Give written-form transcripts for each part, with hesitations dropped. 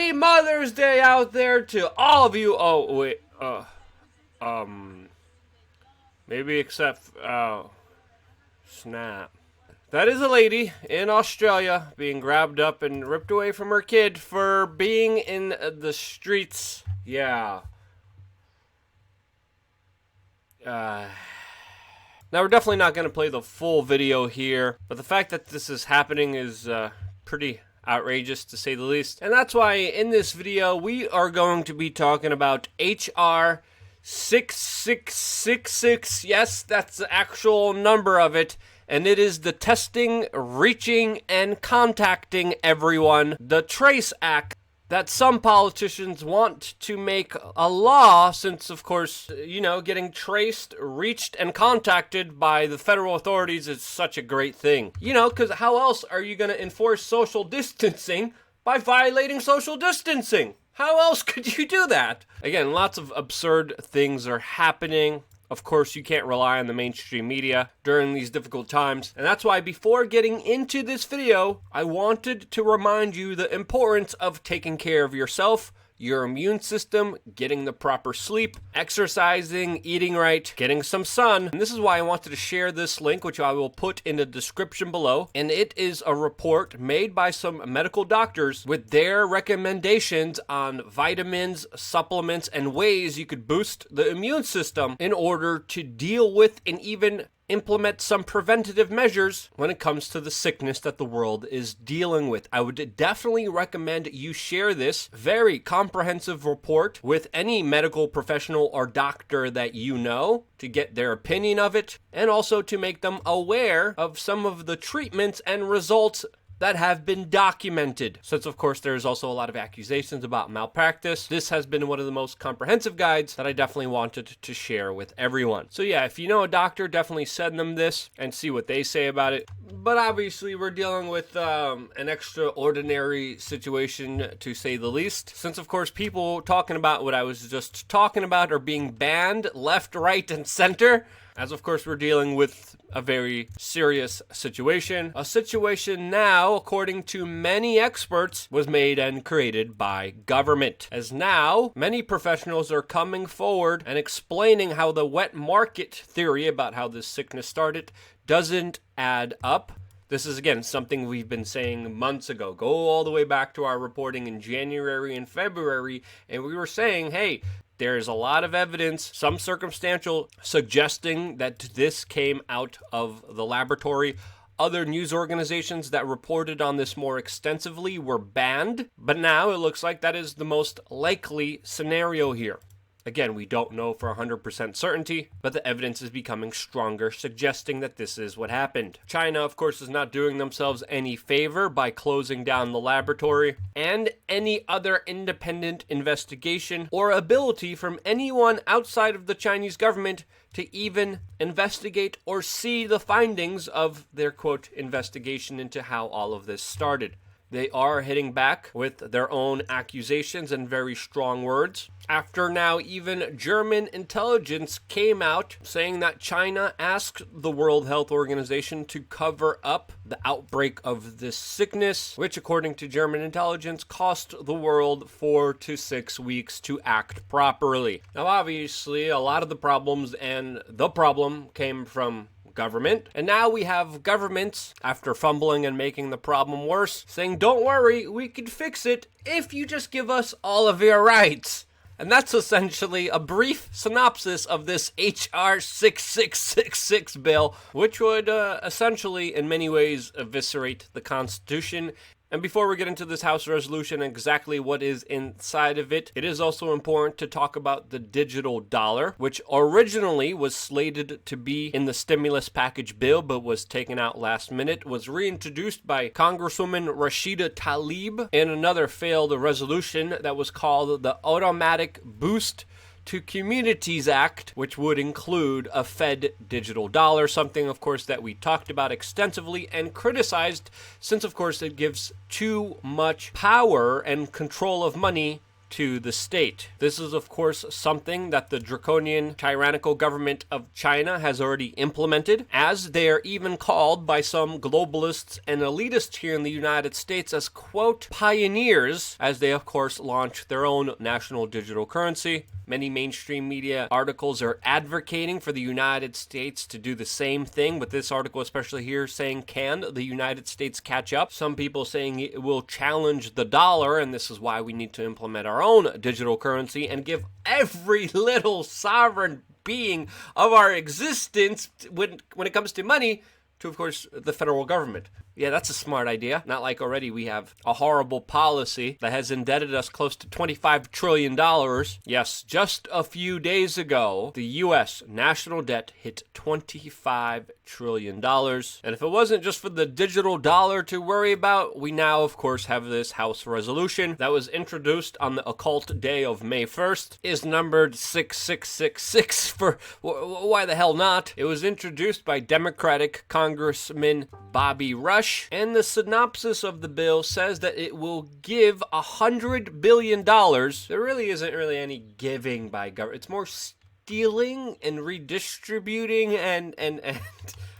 Happy Mother's Day out there to all of you. Oh, wait. Maybe except, snap. That is a lady in Australia being grabbed up and ripped away from her kid for being in the streets. Yeah. Now, we're definitely not going to play the full video here, but the fact that this is happening is pretty outrageous, to say the least. And that's why in this video, we are going to be talking about HR 6666. Yes, that's the actual number of it. And it is the testing, reaching, and contacting everyone, the TRACE Act, that some politicians want to make a law since, of course, you know, getting traced, reached, and contacted by the federal authorities is such a great thing. You know, because how else are you going to enforce social distancing by violating social distancing? How else could you do that? Again, lots of absurd things are happening. Of course, you can't rely on the mainstream media during these difficult times. And that's why before getting into this video, I wanted to remind you the importance of taking care of yourself, your immune system, getting the proper sleep, exercising, eating right, getting some sun. And this is why I wanted to share this link, which I will put in the description below. And it is a report made by some medical doctors with their recommendations on vitamins, supplements, and ways you could boost the immune system in order to deal with and even implement some preventative measures when it comes to the sickness that the world is dealing with. I would definitely recommend you share this very comprehensive report with any medical professional or doctor that you know to get their opinion of it, and also to make them aware of some of the treatments and results that have been documented. Since, of course, there's also a lot of accusations about malpractice, this has been one of the most comprehensive guides that I definitely wanted to share with everyone. So yeah, if you know a doctor, definitely send them this and see what they say about it. But obviously, we're dealing with an extraordinary situation, to say the least. Since, of course, people talking about what I was just talking about are being banned left, right, and center. As, of course, we're dealing with a very serious situation. A situation now, according to many experts, was made and created by government. As now, many professionals are coming forward and explaining how the wet market theory about how this sickness started doesn't add up. This is, again, something we've been saying months ago. Go all the way back to our reporting in January and February, and we were saying, hey, there's a lot of evidence, some circumstantial, suggesting that this came out of the laboratory. Other news organizations that reported on this more extensively were banned, but now it looks like that is the most likely scenario here. Again, we don't know for 100% certainty, but the evidence is becoming stronger, suggesting that this is what happened. China, of course, is not doing themselves any favor by closing down the laboratory, and any other independent investigation or ability from anyone outside of the Chinese government to even investigate or see the findings of their, quote, investigation into how all of this started. They are hitting back with their own accusations and very strong words. After now, even German intelligence came out saying that China asked the World Health Organization to cover up the outbreak of this sickness, which, according to German intelligence, cost the world 4 to 6 weeks to act properly. Now, obviously, a lot of the problems and the problem came from government. And now we have governments, after fumbling and making the problem worse, saying, don't worry, we can fix it if you just give us all of your rights. And that's essentially a brief synopsis of this HR 6666 bill, which would essentially, in many ways, eviscerate the Constitution. And before we get into this House resolution and exactly what is inside of it, it is also important to talk about the digital dollar, which originally was slated to be in the stimulus package bill, but was taken out last minute, was reintroduced by Congresswoman Rashida Tlaib in another failed resolution that was called the Automatic Boost to Communities Act, which would include a Fed digital dollar, something, of course, that we talked about extensively and criticized since, of course, it gives too much power and control of money to the state. This is, of course, something that the draconian, tyrannical government of China has already implemented, as they are even called by some globalists and elitists here in the United States as, quote, pioneers, as they, of course, launch their own national digital currency. Many mainstream media articles are advocating for the United States to do the same thing, with this article especially here saying, can the United States catch up? Some people saying it will challenge the dollar, and this is why we need to implement our own digital currency and give every little sovereign being of our existence when it comes to money to, of course, the federal government. Yeah, that's a smart idea. Not like already we have a horrible policy that has indebted us close to $25 trillion. Yes, just a few days ago, the U.S. national debt hit $25 trillion. And if it wasn't just for the digital dollar to worry about, we now, of course, have this House resolution that was introduced on the occult day of May 1st, is numbered 6666 for why the hell not? It was introduced by Democratic Congressman Bobby Rush. And the synopsis of the bill says that it will give $100 billion. There really isn't really any giving by government. It's more stealing and redistributing and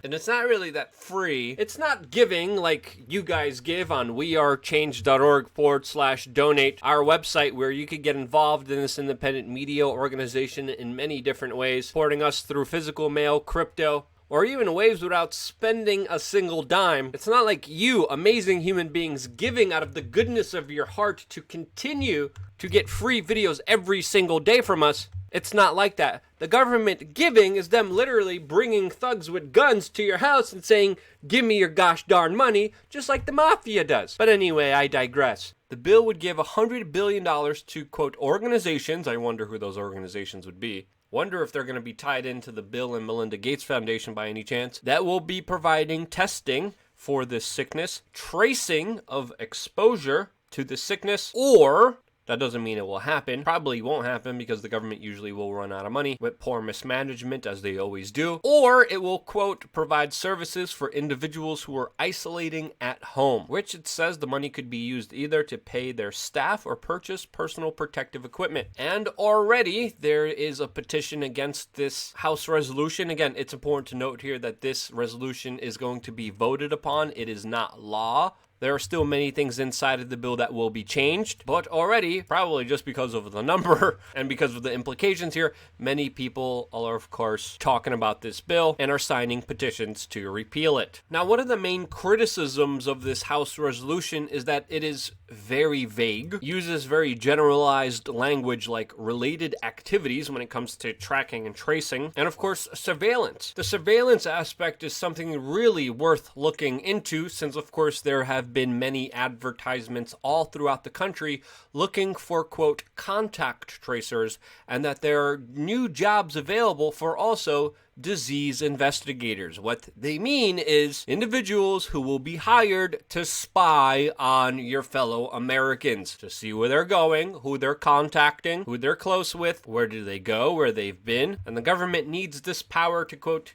it's not really that free. It's not giving like you guys give on wearechange.org/donate, our website where you could get involved in this independent media organization in many different ways, supporting us through physical mail, crypto, or even waves without spending a single dime. It's not like you, amazing human beings, giving out of the goodness of your heart to continue to get free videos every single day from us. It's not like that. The government giving is them literally bringing thugs with guns to your house and saying, give me your gosh darn money, just like the mafia does. But anyway, I digress. The bill would give $100 billion to, quote, organizations. I wonder who those organizations would be. Wonder if they're going to be tied into the Bill and Melinda Gates Foundation by any chance. That will be providing testing for this sickness, tracing of exposure to the sickness, or that doesn't mean it will happen. Probably won't happen because the government usually will run out of money with poor mismanagement, as they always do. Or it will, quote, provide services for individuals who are isolating at home, which it says the money could be used either to pay their staff or purchase personal protective equipment. And already there is a petition against this House resolution. Again, it's important to note here that this resolution is going to be voted upon. It is not law. There are still many things inside of the bill that will be changed, but already, probably just because of the number and because of the implications here, many people are, of course, talking about this bill and are signing petitions to repeal it. Now, one of the main criticisms of this House resolution is that it is very vague, uses very generalized language like related activities when it comes to tracking and tracing, and of course, surveillance. The surveillance aspect is something really worth looking into since, of course, there have been many advertisements all throughout the country looking for, quote, contact tracers, and that there are new jobs available for also disease investigators. What they mean is individuals who will be hired to spy on your fellow Americans, to see where they're going, who they're contacting, who they're close with, where do they go, where they've been, and the government needs this power to, quote,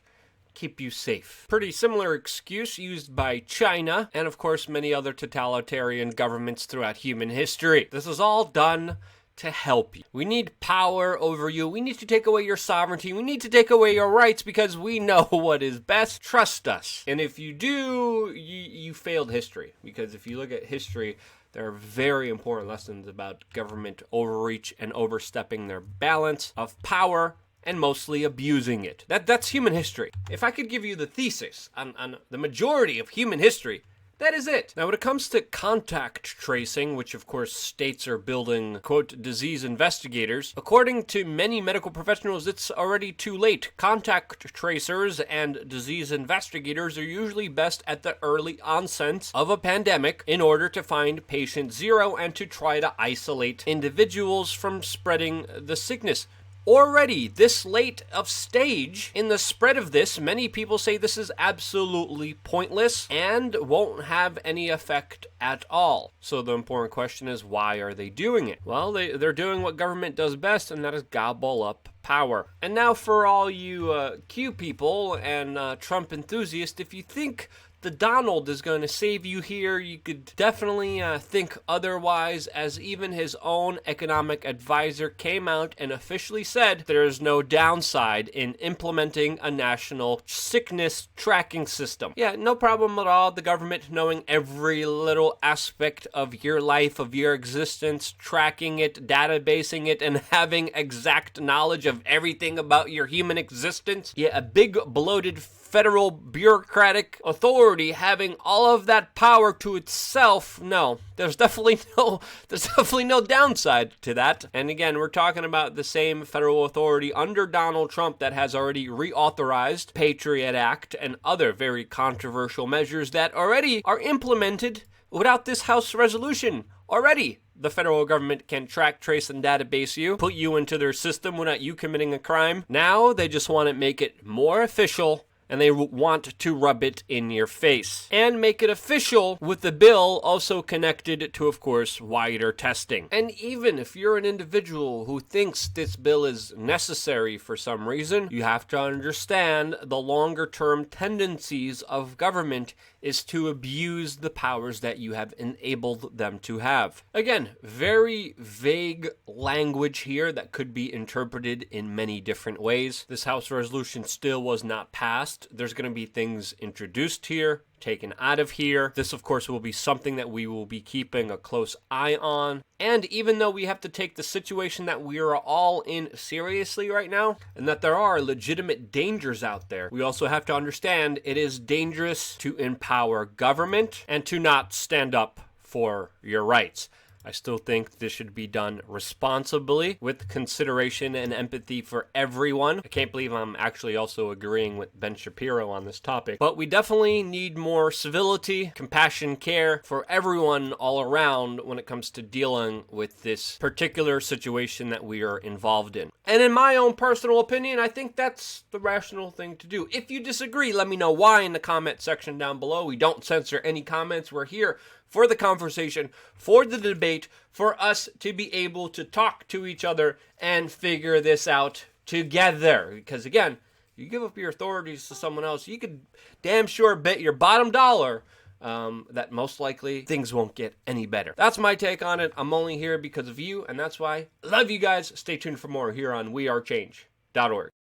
keep you safe. Pretty similar excuse used by China and, of course, many other totalitarian governments throughout human history. This is all done to help you. We need power over you. We need to take away your sovereignty. We need to take away your rights because we know what is best. Trust us. And if you do, you failed history. Because if you look at history, there are very important lessons about government overreach and overstepping their balance of power and mostly abusing it. That's human history. If I could give you the thesis on the majority of human history, that is it. Now, when it comes to contact tracing, which of course states are building, quote, disease investigators, according to many medical professionals, it's already too late. Contact tracers and disease investigators are usually best at the early onset of a pandemic in order to find patient zero and to try to isolate individuals from spreading the sickness. Already, this late of stage in the spread of this, many people say this is absolutely pointless and won't have any effect at all. So the important question is, why are they doing it? Well, they're doing what government does best, and that is gobble up power. And now for all you Q people and Trump enthusiasts, if you think the Donald is going to save you here. You could definitely think otherwise, as even his own economic advisor came out and officially said there is no downside in implementing a national sickness tracking system. Yeah, no problem at all. The government knowing every little aspect of your life, of your existence, tracking it, databasing it, and having exact knowledge of everything about your human existence. Yeah, a big bloated federal bureaucratic authority having all of that power to itself. No, there's definitely no downside to that. And again, we're talking about the same federal authority under Donald Trump that has already reauthorized Patriot Act and other very controversial measures that already are implemented without this House resolution. Already, the federal government can track, trace, and database you, put you into their system without you committing a crime. Now, they just want to make it more official, and they want to rub it in your face. And make it official with the bill also connected to, of course, wider testing. And even if you're an individual who thinks this bill is necessary for some reason, you have to understand the longer-term tendencies of government is to abuse the powers that you have enabled them to have. Again, very vague language here that could be interpreted in many different ways. This House resolution still was not passed. There's going to be things introduced here, taken out of here. This, of course, will be something that we will be keeping a close eye on. And even though we have to take the situation that we are all in seriously right now, and that there are legitimate dangers out there, we also have to understand it is dangerous to empower government and to not stand up for your rights. I still think this should be done responsibly with consideration and empathy for everyone. I can't believe I'm actually also agreeing with Ben Shapiro on this topic. But we definitely need more civility, compassion, care for everyone all around when it comes to dealing with this particular situation that we are involved in. And in my own personal opinion, I think that's the rational thing to do. If you disagree, let me know why in the comment section down below. We don't censor any comments. We're here for the conversation, for the debate, for us to be able to talk to each other and figure this out together. Because again, you give up your authorities to someone else, you could damn sure bet your bottom dollar that most likely things won't get any better. That's my take on it. I'm only here because of you, and that's why I love you guys. Stay tuned for more here on WeAreChange.org.